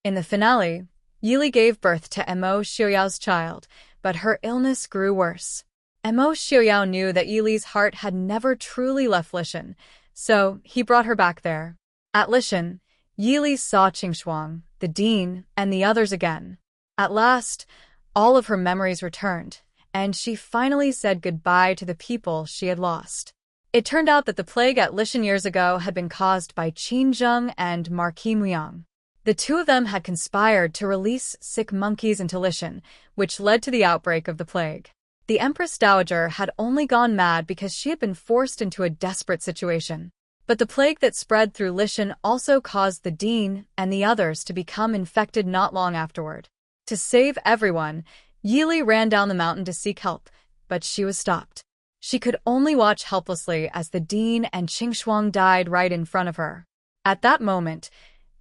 In the finale, Ye Li gave birth to Mo Xiu Yao's child, but her illness grew worse. Mo Xiu Yao knew that Ye Li's heart had never truly left Lishan, so he brought her back there. At Lishan, Ye Li saw Qingshuang, the dean, and the others again. At last, all of her memories returned, and she finally said goodbye to the people she had lost. It turned out that the plague at Lishan years ago had been caused by Qin Zheng and Marquis Muyang. The two of them had conspired to release sick monkeys into Lishan, which led to the outbreak of the plague. The Empress Dowager had only gone mad because she had been forced into a desperate situation. But the plague that spread through Lishan also caused the dean and the others to become infected not long afterward. To save everyone, Ye Li ran down the mountain to seek help, but she was stopped. She could only watch helplessly as the dean and Qingshuang died right in front of her. At that moment,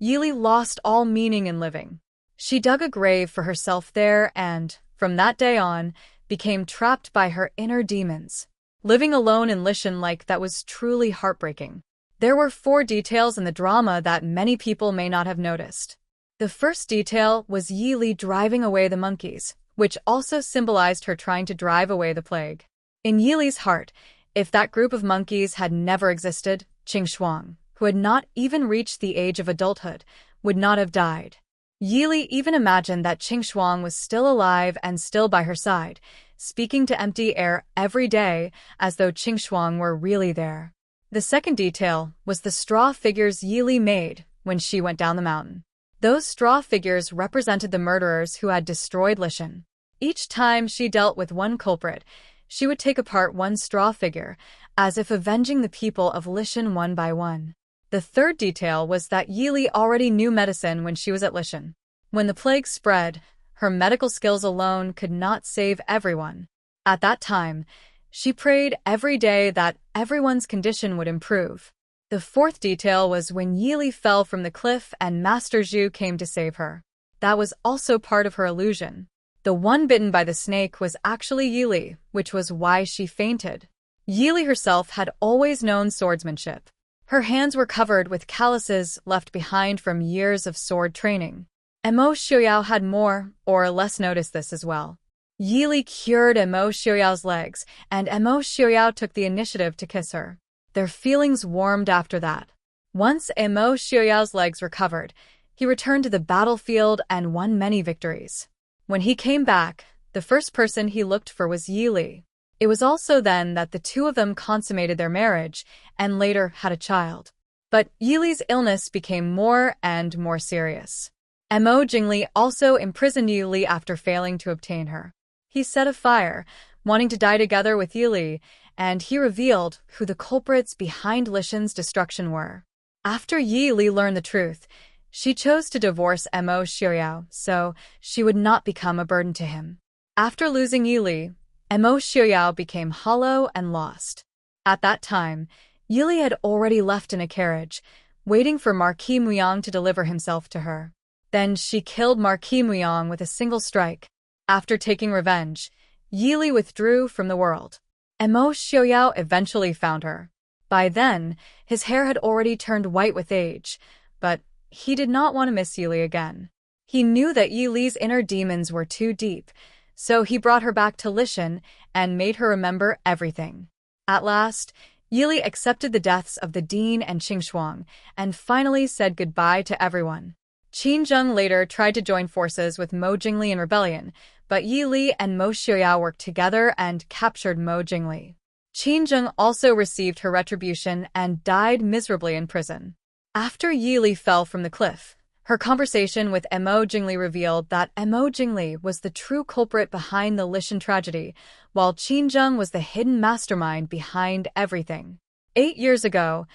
Ye Li lost all meaning in living. She dug a grave for herself there and, from that day on, became trapped by her inner demons. Living alone in Lishan like that was truly heartbreaking. There were 4 details in the drama that many people may not have noticed. The first detail was Ye Li driving away the monkeys, which also symbolized her trying to drive away the plague. In Ye Li's heart, if that group of monkeys had never existed, Qingshuang, who had not even reached the age of adulthood, would not have died. Ye Li even imagined that Qingshuang was still alive and still by her side, speaking to empty air every day as though Qingshuang were really there. The second detail was the straw figures Ye Li made when she went down the mountain. Those straw figures represented the murderers who had destroyed Lishan. Each time she dealt with one culprit, she would take apart one straw figure, as if avenging the people of Lishan one by one. The third detail was that Ye Li already knew medicine when she was at Lishan. When the plague spread, her medical skills alone could not save everyone. At that time, she prayed every day that everyone's condition would improve. The fourth detail was when Ye Li fell from the cliff and Master Zhu came to save her. That was also part of her illusion. The one bitten by the snake was actually Ye Li, which was why she fainted. Ye Li herself had always known swordsmanship. Her hands were covered with calluses left behind from years of sword training. Mo Xiu Yao had more or less noticed this as well. Ye Li cured Mo Xiu Yao's legs, and Mo Xiu Yao took the initiative to kiss her. Their feelings warmed after that. Once Mo Xiu Yao's legs recovered, he returned to the battlefield and won many victories. When he came back, the first person he looked for was Ye Li. It was also then that the two of them consummated their marriage and later had a child. But Ye Li's illness became more and more serious. Mo Jing Li also imprisoned Ye Li after failing to obtain her. He set a fire, wanting to die together with Ye Li, and he revealed who the culprits behind Lishan's destruction were. After Ye Li learned the truth, she chose to divorce Mo Xiu Yao so she would not become a burden to him. After losing Ye Li, Mo Xiu Yao became hollow and lost. At that time, Ye Li had already left in a carriage, waiting for Marquis Muyang to deliver himself to her. Then she killed Marquis Muyang with a single strike. After taking revenge, Ye Li withdrew from the world. Mo Xiu Yao eventually found her. By then, his hair had already turned white with age, but he did not want to miss Ye Li again. He knew that Ye Li's inner demons were too deep, so he brought her back to Lishan and made her remember everything. At last, Ye Li accepted the deaths of the dean and Qingshuang and finally said goodbye to everyone. Qin Zheng later tried to join forces with Mo Jing Li in rebellion, but Ye Li and Mo Xiu Yao worked together and captured Mo Jing Li. Qin Zheng also received her retribution and died miserably in prison. After Ye Li fell from the cliff, her conversation with Mo Jing Li revealed that Mo Jing Li was the true culprit behind the Lishan tragedy, while Qin Zheng was the hidden mastermind behind everything. 8 years ago,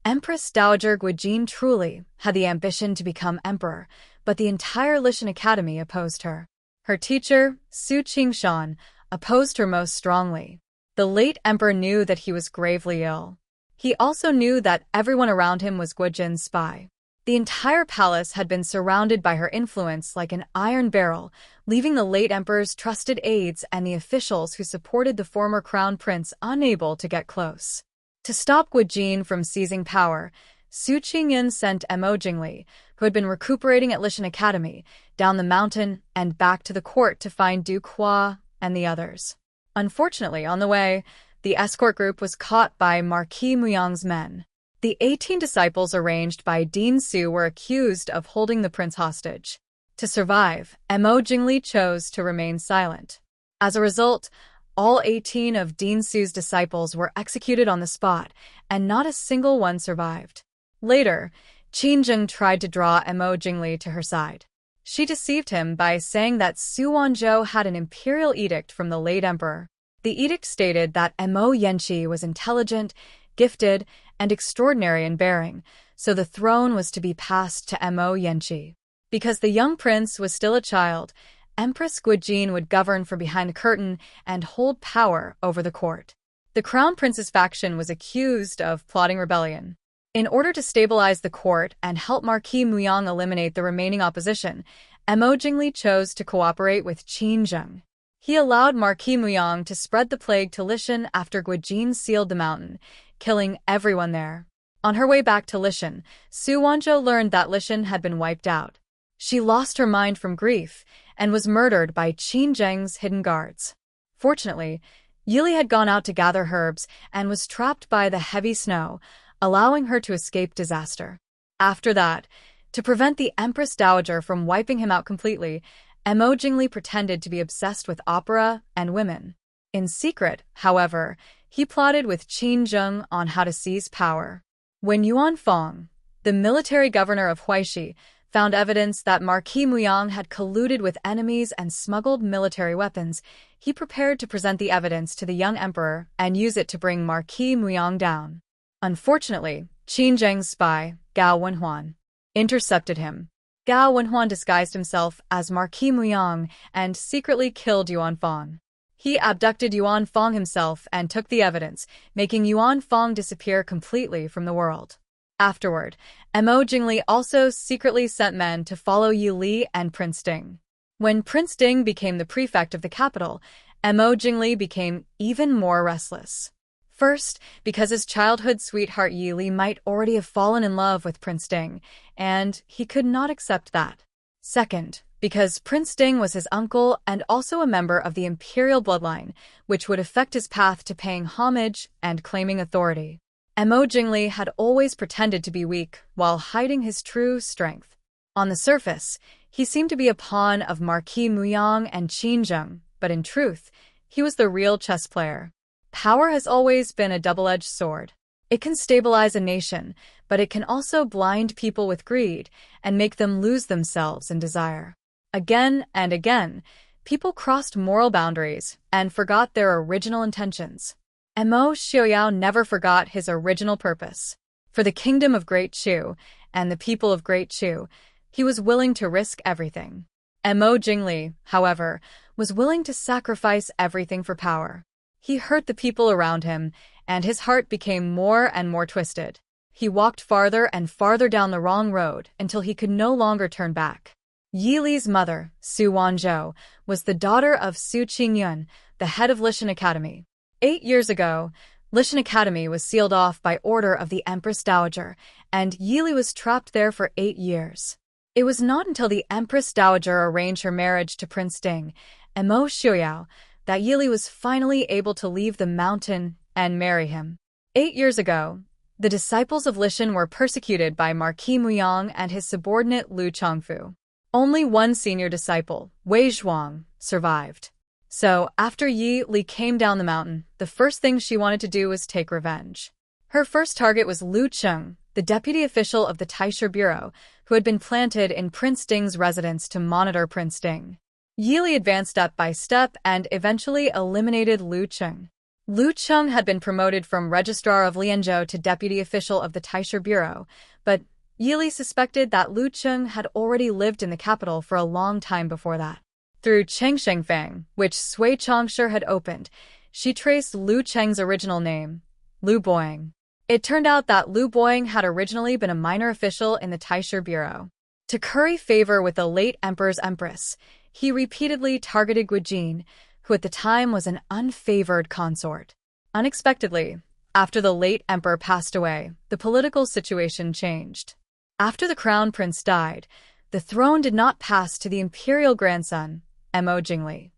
Empress Dowager Guijin truly had the ambition to become emperor, but the entire Lishan Academy opposed her. Her teacher, Su Qingshan, opposed her most strongly. The late emperor knew that he was gravely ill. He also knew that everyone around him was Guijin's spy. The entire palace had been surrounded by her influence like an iron barrel, leaving the late emperor's trusted aides and the officials who supported the former crown prince unable to get close. To stop Guijin from seizing power, Su Qingyan sent Mo Jing Li, who had been recuperating at Lishan Academy, down the mountain and back to the court to find Du Qua and the others. Unfortunately, on the way, the escort group was caught by Marquis Muyang's men. The 18 disciples arranged by Dean Su were accused of holding the prince hostage. To survive, Mo Jing Li chose to remain silent. As a result, all 18 of Dean Su's disciples were executed on the spot, and not a single one survived. Later, Qin Zheng tried to draw Mo Jing Li to her side. She deceived him by saying that Su Wanzhou had an imperial edict from the late emperor. The edict stated that Mo Yanqi was intelligent, gifted, and extraordinary in bearing, so the throne was to be passed to Mo Yanqi. Because the young prince was still a child, Empress Guijin would govern from behind the curtain and hold power over the court. The crown prince's faction was accused of plotting rebellion. In order to stabilize the court and help Marquis Muyang eliminate the remaining opposition, Mo Jing Li chose to cooperate with Qin Zheng. He allowed Marquis Muyang to spread the plague to Lishan after Guijin sealed the mountain, killing everyone there. On her way back to Lishan, Su Wanzhou learned that Lishan had been wiped out. She lost her mind from grief and was murdered by Qin Zheng's hidden guards. Fortunately, Ye Li had gone out to gather herbs and was trapped by the heavy snow, allowing her to escape disaster. After that, to prevent the Empress Dowager from wiping him out completely, Mo Jing Li pretended to be obsessed with opera and women. In secret, however, he plotted with Qin Zheng on how to seize power. When Yuan Fong, the military governor of Huaishi, found evidence that Marquis Muyang had colluded with enemies and smuggled military weapons, he prepared to present the evidence to the young emperor and use it to bring Marquis Muyang down. Unfortunately, Qin Zheng's spy, Gao Wenhuan, intercepted him. Gao Wenhuan disguised himself as Marquis Muyang and secretly killed Yuan Fong. He abducted Yuan Fong himself and took the evidence, making Yuan Fong disappear completely from the world. Afterward, Mo Jing Li also secretly sent men to follow Ye Li and Prince Ding. When Prince Ding became the prefect of the capital, Mo Jing Li became even more restless. First, because his childhood sweetheart Ye Li might already have fallen in love with Prince Ding, and he could not accept that. Second, because Prince Ding was his uncle and also a member of the imperial bloodline, which would affect his path to paying homage and claiming authority. Mo Jing Li had always pretended to be weak while hiding his true strength. On the surface, he seemed to be a pawn of Marquis Muyang and Qin Zheng, but in truth, he was the real chess player. Power has always been a double-edged sword. It can stabilize a nation, but it can also blind people with greed and make them lose themselves in desire. Again and again, people crossed moral boundaries and forgot their original intentions. Mo Xiu Yao never forgot his original purpose. For the kingdom of Great Chu and the people of Great Chu, he was willing to risk everything. Mo Jing Li, however, was willing to sacrifice everything for power. He hurt the people around him, and his heart became more and more twisted. He walked farther and farther down the wrong road until he could no longer turn back. Ye Li's mother, Su Wanzhou, was the daughter of Su Qingyun, the head of Lishan Academy. 8 years ago, Lishan Academy was sealed off by order of the Empress Dowager, and Ye Li was trapped there for 8 years. It was not until the Empress Dowager arranged her marriage to Prince Ding, Mo Xiu Yao, that Ye Li was finally able to leave the mountain and marry him. 8 years ago, the disciples of Lishan were persecuted by Marquis Muyang and his subordinate Lu Chongfu. Only one senior disciple, Wei Zhuang, survived. So, after Ye Li came down the mountain, the first thing she wanted to do was take revenge. Her first target was Lu Cheng, the deputy official of the Taisha Bureau, who had been planted in Prince Ding's residence to monitor Prince Ding. Ye Li advanced step by step and eventually eliminated Lu Cheng. Lu Cheng had been promoted from registrar of Lianzhou to deputy official of the Taisha Bureau, but Ye Li suspected that Lu Cheng had already lived in the capital for a long time before that. Through Cheng Shengfang, which Sui Chongshi had opened, she traced Lu Cheng's original name, Lu Boying. It turned out that Lu Boying had originally been a minor official in the Taisha Bureau. To curry favor with the late emperor's empress, he repeatedly targeted Guijin, who at the time was an unfavored consort. Unexpectedly, after the late emperor passed away, the political situation changed. After the crown prince died, the throne did not pass to the imperial grandson, Mo Jing Li.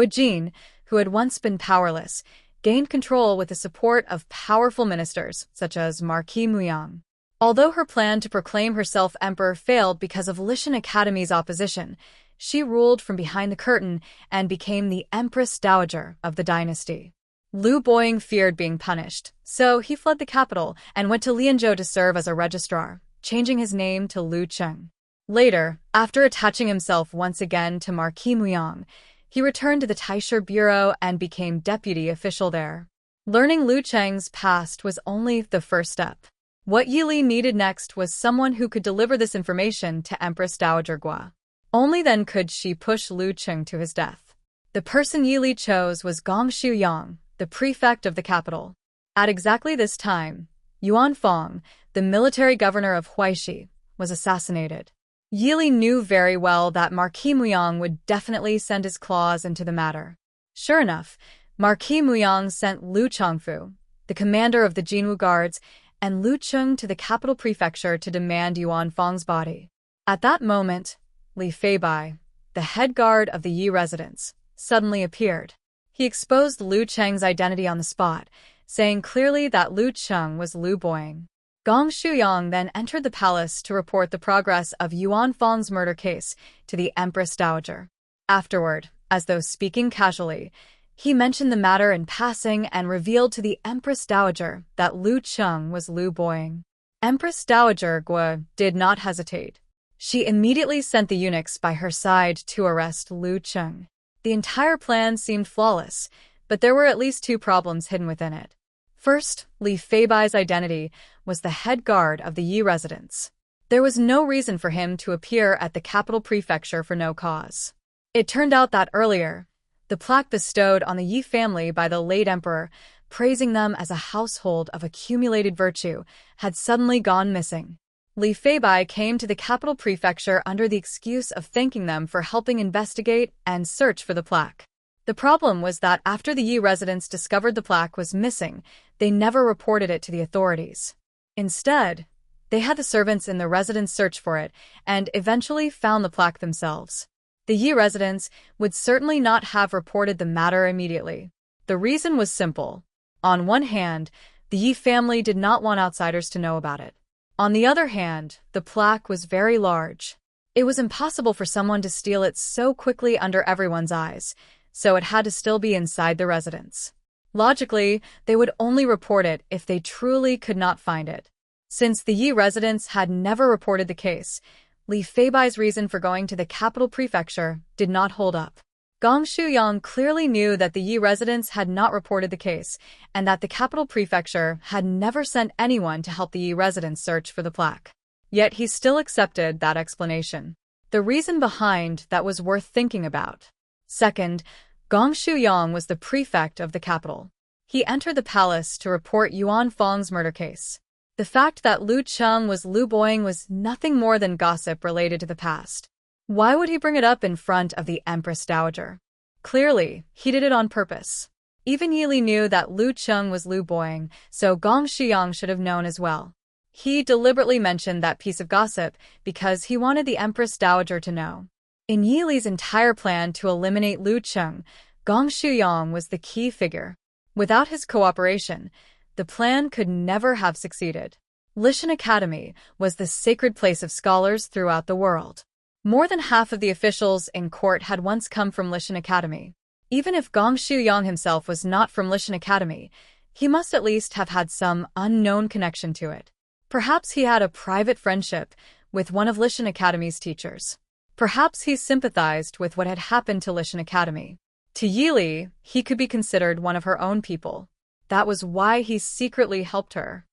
Jin, who had once been powerless, gained control with the support of powerful ministers, such as Marquis Muyang. Although her plan to proclaim herself emperor failed because of Lishan Academy's opposition, she ruled from behind the curtain and became the Empress Dowager of the dynasty. Lu Boying feared being punished, so he fled the capital and went to Lianzhou to serve as a registrar, changing his name to Lu Cheng. Later, after attaching himself once again to Marquis Muyang, he returned to the Taisher Bureau and became deputy official there. Learning Lu Cheng's past was only the first step. What Ye Li needed next was someone who could deliver this information to Empress Dowager Gua. Only then could she push Lu Cheng to his death. The person Ye Li chose was Xiu Yang, the prefect of the capital. At exactly this time, Yuan Fong, the military governor of Huaishi, was assassinated. Ye Li knew very well that Marquis Muyang would definitely send his claws into the matter. Sure enough, Marquis Muyang sent Lu Chongfu, the commander of the Jinwu Guards, and Lu Cheng to the capital prefecture to demand Yuan Fong's body. At that moment, Li Feibai, the head guard of the Yi residence, suddenly appeared. He exposed Lu Cheng's identity on the spot, saying clearly that Lu Cheng was Lu Boying. Xiu Yang then entered the palace to report the progress of Yuan Fong's murder case to the Empress Dowager. Afterward, as though speaking casually, he mentioned the matter in passing and revealed to the Empress Dowager that Lu Cheng was Lu Boying. Empress Dowager Gua did not hesitate. She immediately sent the eunuchs by her side to arrest Lu Cheng. The entire plan seemed flawless, but there were at least two problems hidden within it. First, Li Feibai's identity was the head guard of the Yi residence. There was no reason for him to appear at the capital prefecture for no cause. It turned out that earlier, the plaque bestowed on the Yi family by the late emperor, praising them as a household of accumulated virtue, had suddenly gone missing. Li Feibai came to the capital prefecture under the excuse of thanking them for helping investigate and search for the plaque. The problem was that after the Yi residents discovered the plaque was missing, they never reported it to the authorities. Instead, they had the servants in the residence search for it and eventually found the plaque themselves. The Yi residents would certainly not have reported the matter immediately. The reason was simple. On one hand, the Yi family did not want outsiders to know about it. On the other hand, the plaque was very large. It was impossible for someone to steal it so quickly under everyone's eyes, so it had to still be inside the residence. Logically, they would only report it if they truly could not find it. Since the Yi residents had never reported the case, Li Feibai's reason for going to the capital prefecture did not hold up. Xiu Yang clearly knew that the Yi residents had not reported the case, and that the capital prefecture had never sent anyone to help the Yi residents search for the plaque. Yet he still accepted that explanation. The reason behind that was worth thinking about. Second, Xiu Yang was the prefect of the capital. He entered the palace to report Yuan Fong's murder case. The fact that Lu Cheng was Lu Boying was nothing more than gossip related to the past. Why would he bring it up in front of the Empress Dowager? Clearly, he did it on purpose. Even Ye Li knew that Lu Cheng was Lu Boying, so Xiu Yang should have known as well. He deliberately mentioned that piece of gossip because he wanted the Empress Dowager to know. In Ye Li's entire plan to eliminate Lu Cheng, Xiu Yang was the key figure. Without his cooperation, the plan could never have succeeded. Lishan Academy was the sacred place of scholars throughout the world. More than half of the officials in court had once come from Lishan Academy. Even if Xiu Yang himself was not from Lishan Academy, he must at least have had some unknown connection to it. Perhaps he had a private friendship with one of Lishan Academy's teachers. Perhaps he sympathized with what had happened to Lishan Academy. To Ye Li, he could be considered one of her own people. That was why he secretly helped her.